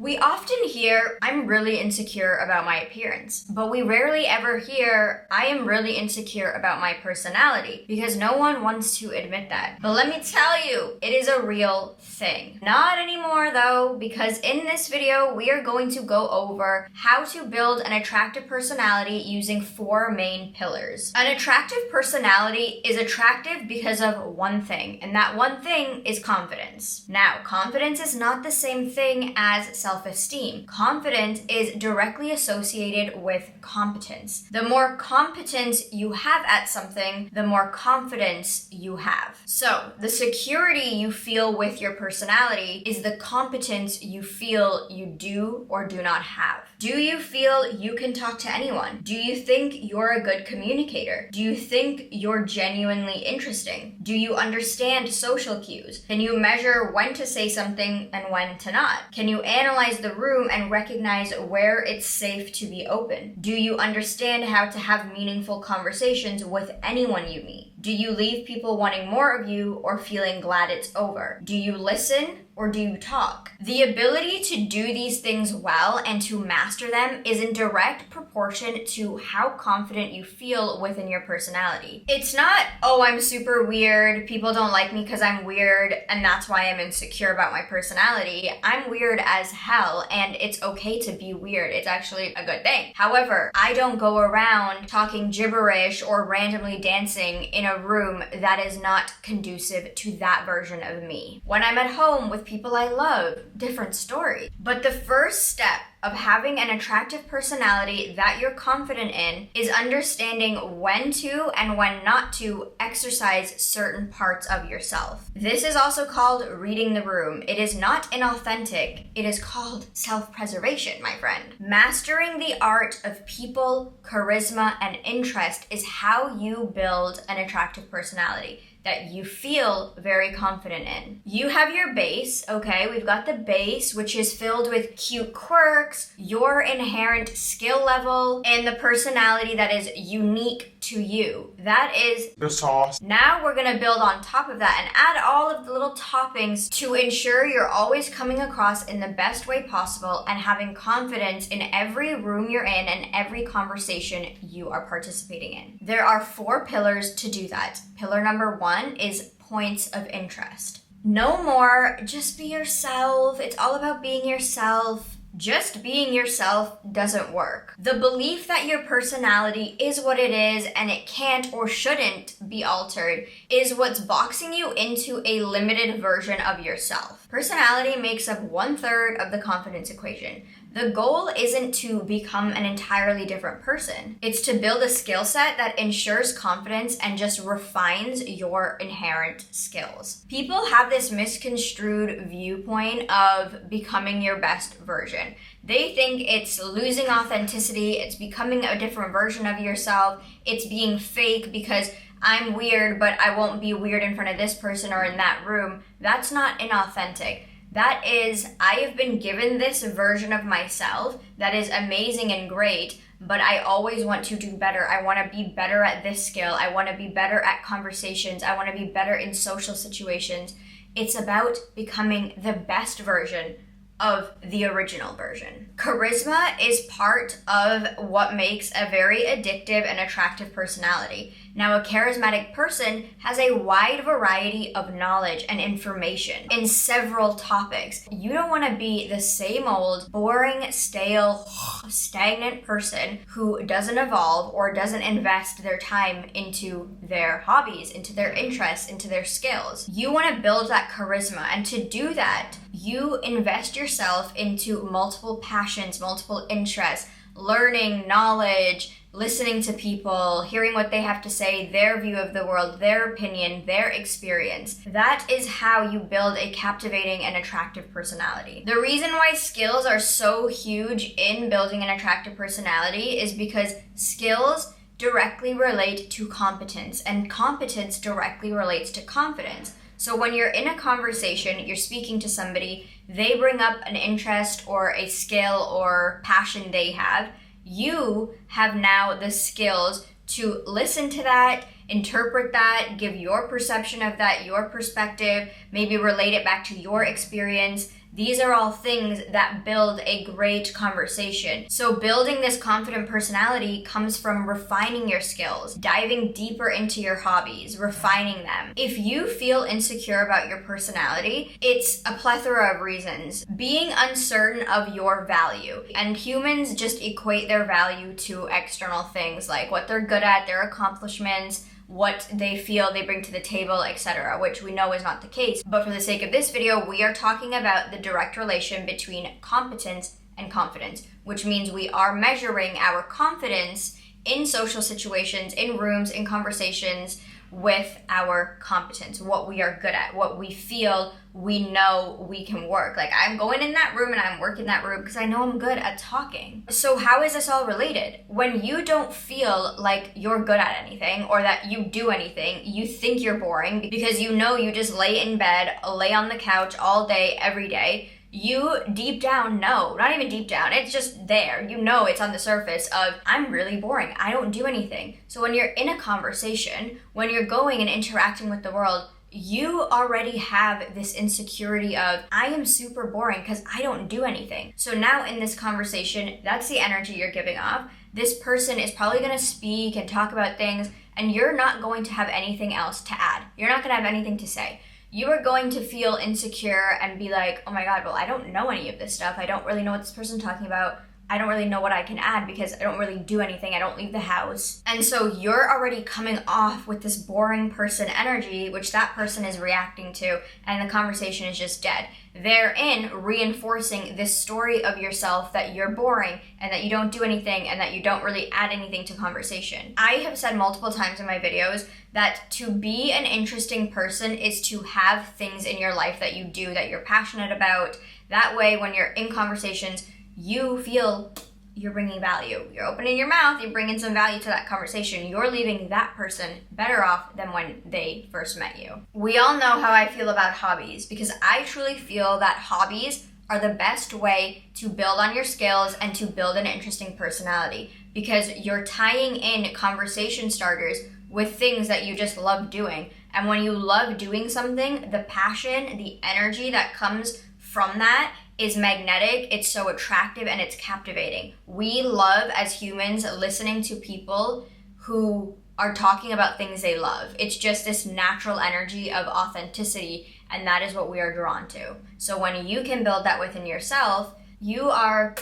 We often hear, I'm really insecure about my appearance, but we rarely ever hear, I am really insecure about my personality, because no one wants to admit that. But let me tell you, it is a real thing. Not anymore though, because in this video, we are going to go over how to build an attractive personality using 4 main pillars. An attractive personality is attractive because of one thing, and that one thing is confidence. Now, confidence is not the same thing as self-esteem. Confidence is directly associated with competence. The more competence you have at something, the more confidence you have. So, the security you feel with your personality is the competence you feel you do or do not have. Do you feel you can talk to anyone? Do you think you're a good communicator? Do you think you're genuinely interesting? Do you understand social cues? Can you measure when to say something and when to not? Can you analyze the room and recognize where it's safe to be open? Do you understand how to have meaningful conversations with anyone you meet? Do you leave people wanting more of you or feeling glad it's over? Do you listen or do you talk? The ability to do these things well and to master them is in direct proportion to how confident you feel within your personality. It's not, oh, I'm super weird, people don't like me because I'm weird, and that's why I'm insecure about my personality. I'm weird as hell, and it's okay to be weird. It's actually a good thing. However, I don't go around talking gibberish or randomly dancing in a room that is not conducive to that version of me. When I'm at home with people I love, different story. But the first step of having an attractive personality that you're confident in is understanding when to and when not to exercise certain parts of yourself. This is also called reading the room. It is not inauthentic. It is called self-preservation, my friend. Mastering the art of people, charisma, and interest is how you build an attractive personality that you feel very confident in. You have your base, okay? We've got the base, which is filled with cute quirks, your inherent skill level, and the personality that is unique to you. That is the sauce. Now we're gonna build on top of that and add all of the little toppings to ensure you're always coming across in the best way possible and having confidence in every room you're in and every conversation you are participating in. There are 4 pillars to do that. Pillar number 1 is points of interest. No more, just be yourself. It's all about being yourself. Just being yourself doesn't work. The belief that your personality is what it is and it can't or shouldn't be altered is what's boxing you into a limited version of yourself. Personality makes up 1/3 of the confidence equation. The goal isn't to become an entirely different person. It's to build a skill set that ensures confidence and just refines your inherent skills. People have this misconstrued viewpoint of becoming your best version. They think it's losing authenticity, it's becoming a different version of yourself, it's being fake because I'm weird, but I won't be weird in front of this person or in that room. That's not inauthentic. That is, I have been given this version of myself that is amazing and great, but I always want to do better. I want to be better at this skill. I want to be better at conversations. I want to be better in social situations. It's about becoming the best version of the original version. Charisma is part of what makes a very addictive and attractive personality. Now, a charismatic person has a wide variety of knowledge and information in several topics. You don't want to be the same old, boring, stale, stagnant person who doesn't evolve or doesn't invest their time into their hobbies, into their interests, into their skills. You want to build that charisma, and to do that, you invest yourself into multiple passions, multiple interests, learning, knowledge, listening to people, hearing what they have to say, their view of the world, their opinion, their experience. That is how you build a captivating and attractive personality. The reason why skills are so huge in building an attractive personality is because skills directly relate to competence, and competence directly relates to confidence. So when you're in a conversation, you're speaking to somebody, they bring up an interest or a skill or passion they have, you have now the skills to listen to that, interpret that, give your perception of that, your perspective, maybe relate it back to your experience, These are all things that build a great conversation. So building this confident personality comes from refining your skills, diving deeper into your hobbies, refining them. If you feel insecure about your personality, it's a plethora of reasons. Being uncertain of your value. And humans just equate their value to external things like what they're good at, their accomplishments, what they feel they bring to the table, etc., which we know is not the case. But for the sake of this video, we are talking about the direct relation between competence and confidence, which means we are measuring our confidence in social situations, in rooms, in conversations with our competence, what we are good at, what we feel we know we can work. Like, I'm going in that room and I'm working that room because I know I'm good at talking. So how is this all related? When you don't feel like you're good at anything or that you do anything, you think you're boring because you know you just lay in bed, lay on the couch all day, every day. You deep down know, not even deep down, it's just there. You know it's on the surface of, I'm really boring. I don't do anything. So when you're in a conversation, when you're going and interacting with the world, you already have this insecurity of, I am super boring because I don't do anything. So now in this conversation, that's the energy you're giving off. This person is probably going to speak and talk about things, and you're not going to have anything else to add. You're not going to have anything to say. You are going to feel insecure and be like, oh my God, well, I don't know any of this stuff. I don't really know what this person's talking about. I don't really know what I can add because I don't really do anything. I don't leave the house. And so you're already coming off with this boring person energy, which that person is reacting to, and the conversation is just dead. Therein reinforcing this story of yourself that you're boring and that you don't do anything and that you don't really add anything to conversation. I have said multiple times in my videos that to be an interesting person is to have things in your life that you do that you're passionate about. That way, when you're in conversations, you feel you're bringing value. You're opening your mouth, you're bringing some value to that conversation. You're leaving that person better off than when they first met you. We all know how I feel about hobbies because I truly feel that hobbies are the best way to build on your skills and to build an interesting personality because you're tying in conversation starters with things that you just love doing. And when you love doing something, the passion, the energy that comes from that is magnetic, it's so attractive, and it's captivating. We love, as humans, listening to people who are talking about things they love. It's just this natural energy of authenticity, and that is what we are drawn to. So when you can build that within yourself, you are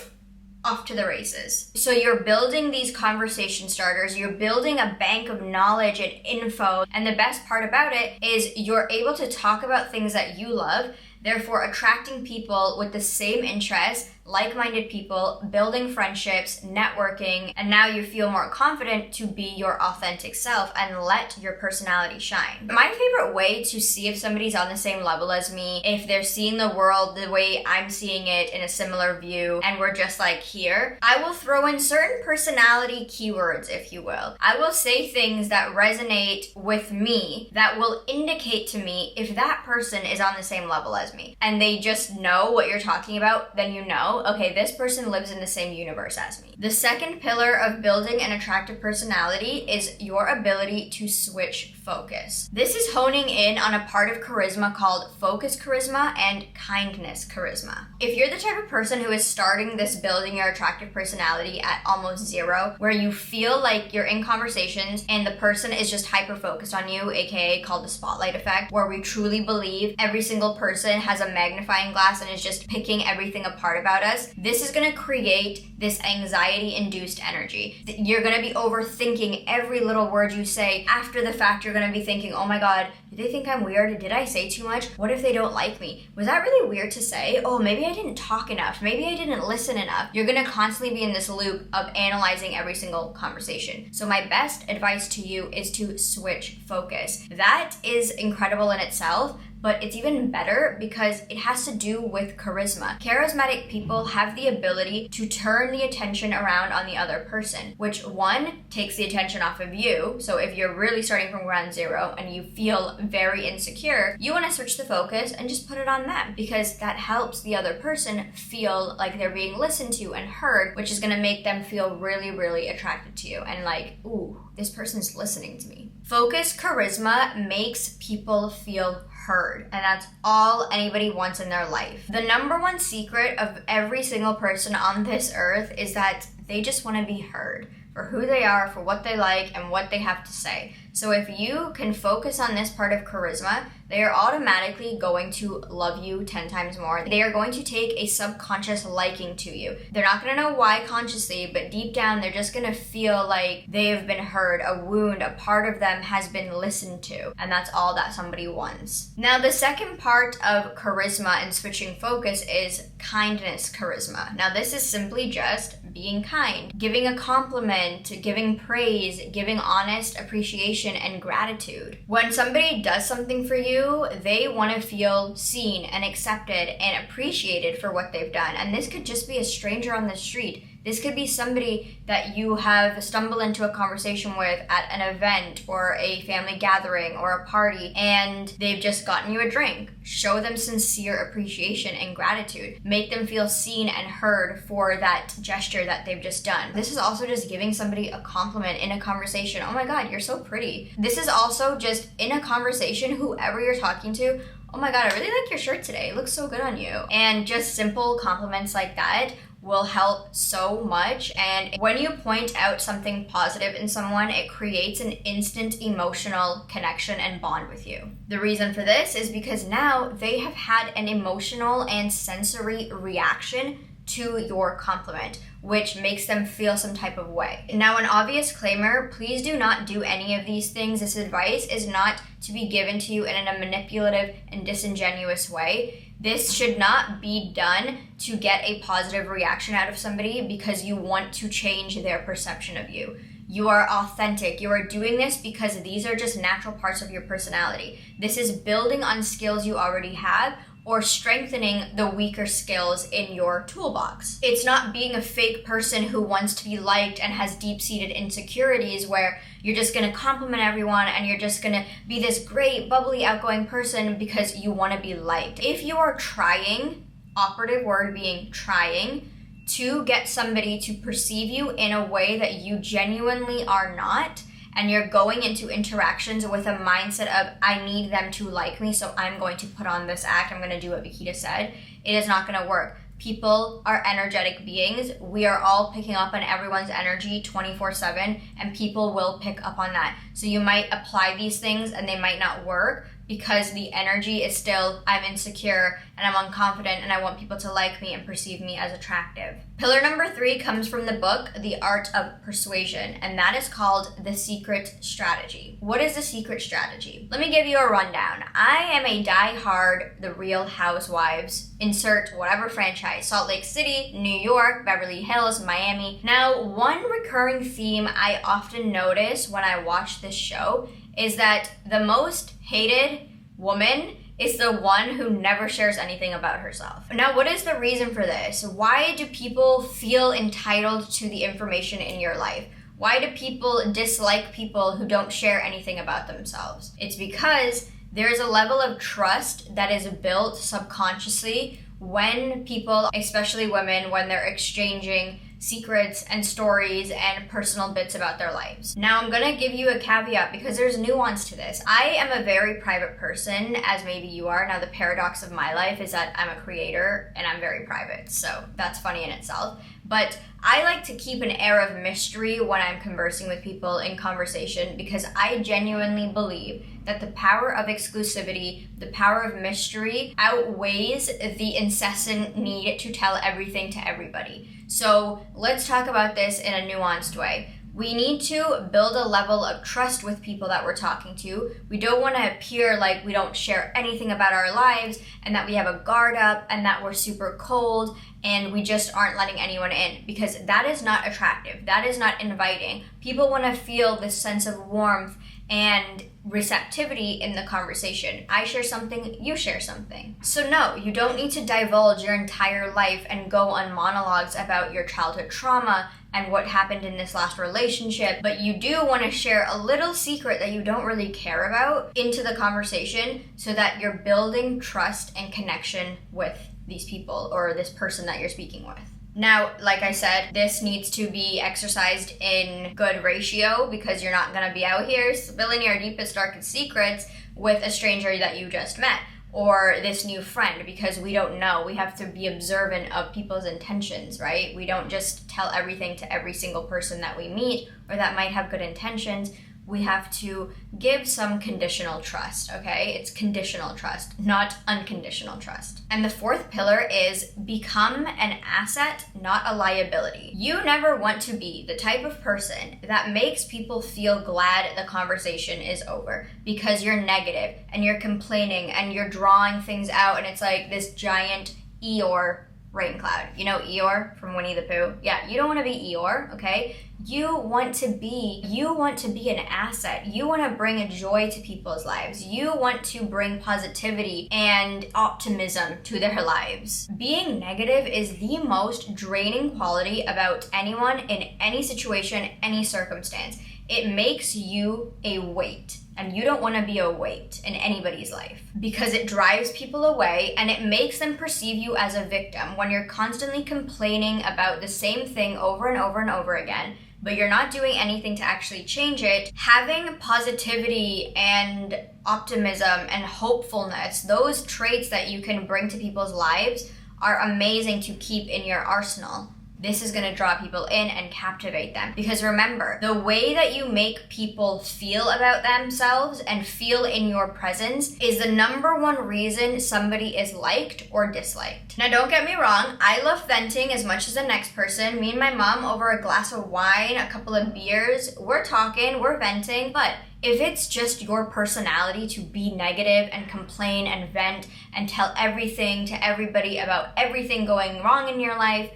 off to the races. So you're building these conversation starters, you're building a bank of knowledge and info, and the best part about it is you're able to talk about things that you love, therefore attracting people with the same interests, like-minded people, building friendships, networking, and now you feel more confident to be your authentic self and let your personality shine. My favorite way to see if somebody's on the same level as me, if they're seeing the world the way I'm seeing it in a similar view, and we're just like here, I will throw in certain personality keywords, if you will. I will say things that resonate with me that will indicate to me if that person is on the same level as me. And they just know what you're talking about, then you know, okay, this person lives in the same universe as me. The second pillar of building an attractive personality is your ability to switch focus. This is honing in on a part of charisma called focus charisma and kindness charisma. If you're the type of person who is starting this building your attractive personality at almost zero, where you feel like you're in conversations and the person is just hyper-focused on you, aka called the spotlight effect, where we truly believe every single person has a magnifying glass and is just picking everything apart about us, this is going to create this anxiety-induced energy. You're going to be overthinking every little word you say. After the fact, you're going to be thinking, oh my God, did they think I'm weird? Did I say too much? What if they don't like me? Was that really weird to say? Oh, maybe I didn't talk enough. Maybe I didn't listen enough. You're going to constantly be in this loop of analyzing every single conversation. So my best advice to you is to switch focus. That is incredible in itself, but it's even better because it has to do with charisma. Charismatic people have the ability to turn the attention around on the other person, which one, takes the attention off of you. So if you're really starting from ground zero and you feel very insecure, you want to switch the focus and just put it on them because that helps the other person feel like they're being listened to and heard, which is going to make them feel really, really attracted to you and like, ooh, this person's listening to me. Focus charisma makes people feel heard, and that's all anybody wants in their life. The number one secret of every single person on this earth is that they just want to be heard for who they are, for what they like, and what they have to say. So if you can focus on this part of charisma, they are automatically going to love you 10 times more. They are going to take a subconscious liking to you. They're not going to know why consciously, but deep down, they're just going to feel like they have been heard, a wound, a part of them has been listened to. And that's all that somebody wants. Now, the second part of charisma and switching focus is kindness charisma. Now, this is simply just being kind, giving a compliment, giving praise, giving honest appreciation and gratitude. When somebody does something for you, they want to feel seen and accepted and appreciated for what they've done. And this could just be a stranger on the street. This could be somebody that you have stumbled into a conversation with at an event or a family gathering or a party, and they've just gotten you a drink. Show them sincere appreciation and gratitude. Make them feel seen and heard for that gesture that they've just done. This is also just giving somebody a compliment in a conversation. Oh my God, you're so pretty. This is also just in a conversation, whoever you're talking to, oh my God, I really like your shirt today. It looks so good on you. And just simple compliments like that will help so much. And when you point out something positive in someone, it creates an instant emotional connection and bond with you. The reason for this is because now they have had an emotional and sensory reaction to your compliment, which makes them feel some type of way. Now, an obvious disclaimer, please do not do any of these things. This advice is not to be given to you in a manipulative and disingenuous way. This should not be done to get a positive reaction out of somebody because you want to change their perception of you. You are authentic. You are doing this because these are just natural parts of your personality. This is building on skills you already have or strengthening the weaker skills in your toolbox. It's not being a fake person who wants to be liked and has deep-seated insecurities where you're just gonna compliment everyone and you're just gonna be this great, bubbly, outgoing person because you wanna be liked. If you are trying, operative word being trying, to get somebody to perceive you in a way that you genuinely are not, and you're going into interactions with a mindset of, I need them to like me, so I'm going to put on this act, I'm gonna do what Vikita said, it is not gonna work. People are energetic beings. We are all picking up on everyone's energy 24/7, and people will pick up on that. So you might apply these things and they might not work because the energy is still, I'm insecure and I'm unconfident and I want people to like me and perceive me as attractive. Pillar number 3 comes from the book, The Art of Persuasion, and that is called The Secret Strategy. What is the secret strategy? Let me give you a rundown. I am a die-hard The Real Housewives, insert whatever franchise, Salt Lake City, New York, Beverly Hills, Miami. Now, one recurring theme I often notice when I watch this show is that the most hated woman is the one who never shares anything about herself. Now, what is the reason for this? Why do people feel entitled to the information in your life? Why do people dislike people who don't share anything about themselves? It's because there's a level of trust that is built subconsciously when people, especially women, when they're exchanging secrets and stories and personal bits about their lives. Now, I'm gonna give you a caveat because there's nuance to this. I am a very private person, as maybe you are. Now, the paradox of my life is that I'm a creator and I'm very private, so that's funny in itself. But I like to keep an air of mystery when I'm conversing with people in conversation because I genuinely believe that the power of exclusivity, the power of mystery outweighs the incessant need to tell everything to everybody. So let's talk about this in a nuanced way. We need to build a level of trust with people that we're talking to. We don't want to appear like we don't share anything about our lives and that we have a guard up and that we're super cold and we just aren't letting anyone in, because that is not attractive. That is not inviting. People want to feel this sense of warmth and receptivity in the conversation. I share something, you share something. So no, you don't need to divulge your entire life and go on monologues about your childhood trauma and what happened in this last relationship, but you do want to share a little secret that you don't really care about into the conversation so that you're building trust and connection with these people or this person that you're speaking with. Now, like I said, this needs to be exercised in good ratio because you're not going to be out here spilling your deepest, darkest secrets with a stranger that you just met or this new friend, because we don't know. We have to be observant of people's intentions, right? We don't just tell everything to every single person that we meet or that might have good intentions. We have to give some conditional trust, okay? It's conditional trust, not unconditional trust. And the fourth pillar is become an asset, not a liability. You never want to be the type of person that makes people feel glad the conversation is over because you're negative and you're complaining and you're drawing things out and it's like this giant Eeyore rain cloud. You know Eeyore from Winnie the Pooh? Yeah, you don't want to be Eeyore, okay? You want to be an asset. You want to bring a joy to people's lives. You want to bring positivity and optimism to their lives. Being negative is the most draining quality about anyone in any situation, any circumstance. It makes you a weight, and you don't want to be a weight in anybody's life because it drives people away and it makes them perceive you as a victim when you're constantly complaining about the same thing over and over and over again, but you're not doing anything to actually change it. Having positivity and optimism and hopefulness, those traits that you can bring to people's lives, are amazing to keep in your arsenal. This is going to draw people in and captivate them. Because remember, the way that you make people feel about themselves and feel in your presence is the number one reason somebody is liked or disliked. Now, don't get me wrong, I love venting as much as the next person. Me and my mom over a glass of wine, a couple of beers, we're talking, we're venting, but if it's just your personality to be negative and complain and vent and tell everything to everybody about everything going wrong in your life,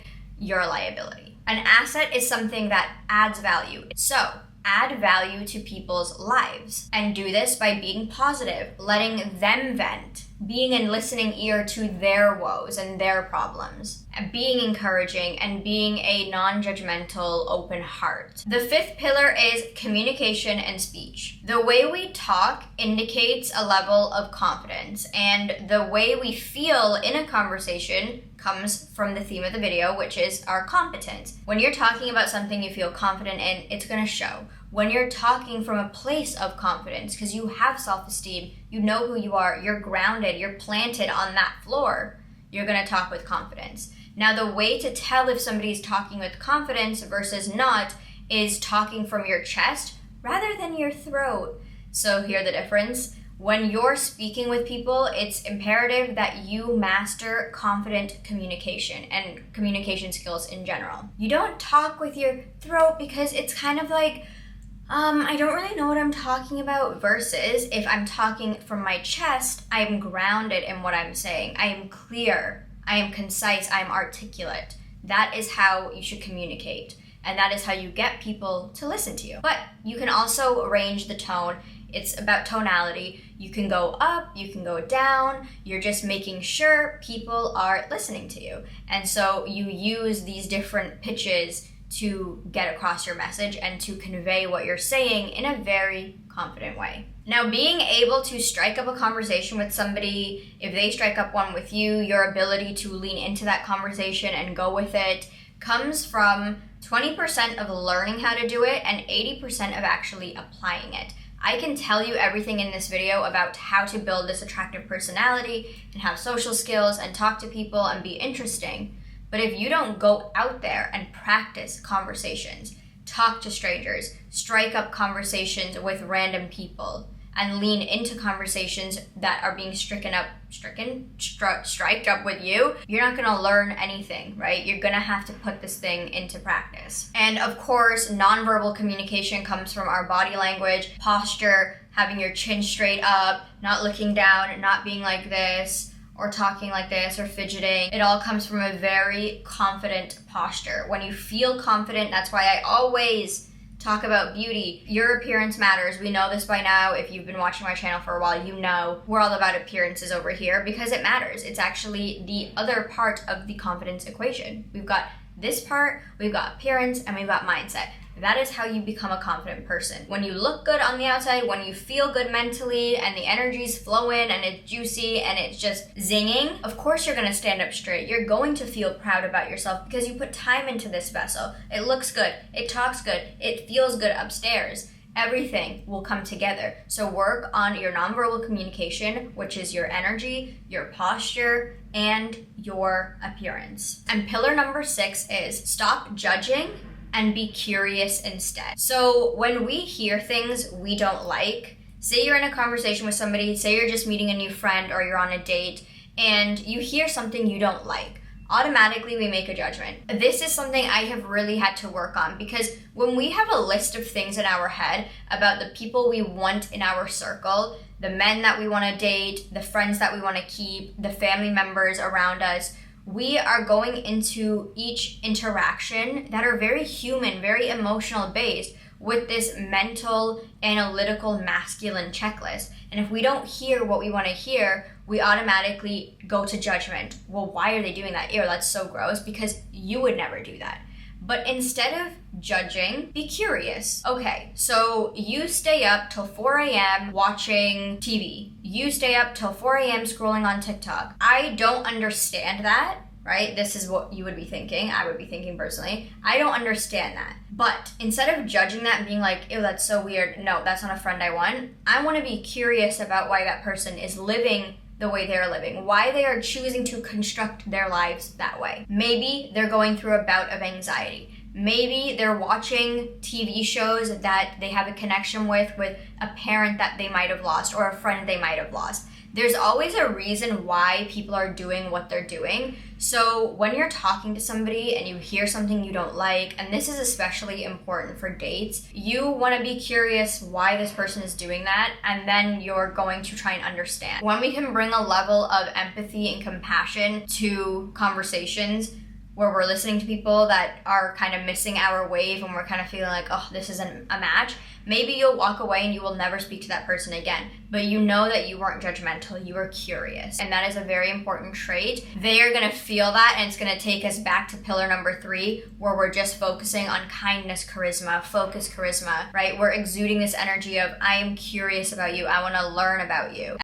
you're a liability. An asset is something that adds value. So, add value to people's lives. And do this by being positive, letting them vent, being a listening ear to their woes and their problems, and being encouraging and being a non-judgmental, open heart. The fifth pillar is communication and speech. The way we talk indicates a level of confidence, and the way we feel in a conversation comes from the theme of the video, which is our competence. When you're talking about something you feel confident in, it's going to show. When you're talking from a place of confidence, because you have self-esteem, you know who you are, you're grounded, you're planted on that floor, you're going to talk with confidence. Now, the way to tell if somebody's talking with confidence versus not is talking from your chest rather than your throat. So hear the difference. When you're speaking with people, it's imperative that you master confident communication and communication skills in general. You don't talk with your throat because it's kind of like, I don't really know what I'm talking about, versus if I'm talking from my chest, I'm grounded in what I'm saying. I am clear, I am concise, I am articulate. That is how you should communicate, and that is how you get people to listen to you. But you can also range the tone. It's about tonality. You can go up, you can go down. You're just making sure people are listening to you. And so you use these different pitches to get across your message and to convey what you're saying in a very confident way. Now, being able to strike up a conversation with somebody, if they strike up one with you, your ability to lean into that conversation and go with it comes from 20% of learning how to do it and 80% of actually applying it. I can tell you everything in this video about how to build this attractive personality and have social skills and talk to people and be interesting. But if you don't go out there and practice conversations, talk to strangers, strike up conversations with random people, and lean into conversations that are being striked up with you, you're not gonna learn anything, right? You're gonna have to put this thing into practice. And of course, nonverbal communication comes from our body language, posture, having your chin straight up, not looking down, not being like this, or talking like this, or fidgeting. It all comes from a very confident posture. When you feel confident, that's why I always talk about beauty. Your appearance matters. We know this by now. If you've been watching my channel for a while, you know we're all about appearances over here because it matters. It's actually the other part of the confidence equation. We've got this part, we've got appearance, and we've got mindset. That is how you become a confident person. When you look good on the outside, when you feel good mentally, and the energy's flowing, and it's juicy, and it's just zinging, of course you're gonna stand up straight. You're going to feel proud about yourself because you put time into this vessel. It looks good, it talks good, it feels good upstairs. everything will come together. So work on your nonverbal communication, which is your energy, your posture, and your appearance. And pillar number 6 is stop judging and be curious instead. So when we hear things we don't like, say you're in a conversation with somebody, say you're just meeting a new friend or you're on a date, and you hear something you don't like, automatically we make a judgment. This is something I have really had to work on, because when we have a list of things in our head about the people we want in our circle, the men that we want to date, the friends that we want to keep, the family members around us, we are going into each interaction that are very human, very emotional based, with this mental, analytical, masculine checklist. And if we don't hear what we want to hear, we automatically go to judgment. Well, why are they doing that? Ew, that's so gross, because you would never do that. But instead of judging, be curious. Okay, so you stay up till 4 a.m. watching TV. You stay up till 4 a.m. scrolling on TikTok. I don't understand that, right? This is what you would be thinking. I would be thinking personally. I don't understand that. But instead of judging that and being like, ew, that's so weird. No, that's not a friend I want to be curious about why that person is living the way they're living, why they are choosing to construct their lives that way. Maybe they're going through a bout of anxiety. Maybe they're watching TV shows that they have a connection with a parent that they might have lost or a friend they might have lost. There's always a reason why people are doing what they're doing. So when you're talking to somebody and you hear something you don't like, and this is especially important for dates, you want to be curious why this person is doing that, and then you're going to try and understand. When we can bring a level of empathy and compassion to conversations, where we're listening to people that are kind of missing our wave and we're kind of feeling like, oh, this isn't a match, maybe you'll walk away and you will never speak to that person again. But you know that you weren't judgmental, you were curious. And that is a very important trait. They are gonna feel that, and it's gonna take us back to pillar number 3, where we're just focusing on kindness, charisma, focus, charisma, right? We're exuding this energy of, I am curious about you, I wanna learn about you.